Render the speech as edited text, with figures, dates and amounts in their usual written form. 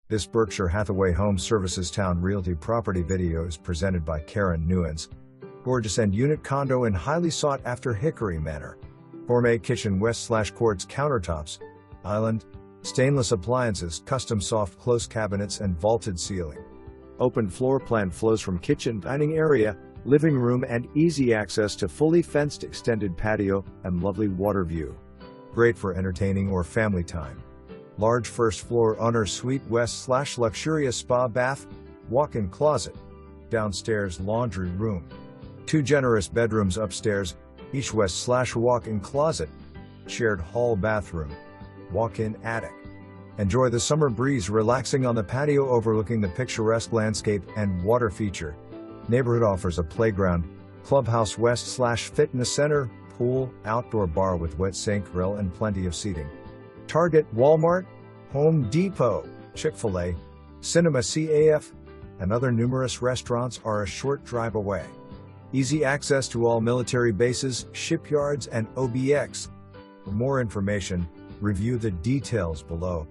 This Berkshire Hathaway Home Services Towne Realty property video is presented by Karen Newens. Gorgeous end unit condo in highly sought after Hickory Manor. Gourmet kitchen west/quartz countertops. Island. Stainless appliances, custom soft close cabinets and vaulted ceiling. Open floor plan flows from kitchen, dining area, living room and easy access to fully fenced extended patio and lovely water view. Great for entertaining or family time. Large first floor honor suite west/luxurious spa bath, walk-in closet. Downstairs laundry room. 2 generous bedrooms upstairs, each west/walk-in closet. Shared hall bathroom. Walk-in attic. Enjoy the summer breeze relaxing on the patio overlooking the picturesque landscape and water feature. Neighborhood offers a playground, clubhouse west/fitness center, pool, outdoor bar with wet sink grill and plenty of seating. Target, Walmart, Home Depot, Chick-fil-A, Cinema CAF, and other numerous restaurants are a short drive away. Easy access to all military bases, shipyards, and OBX. For more information, review the details below.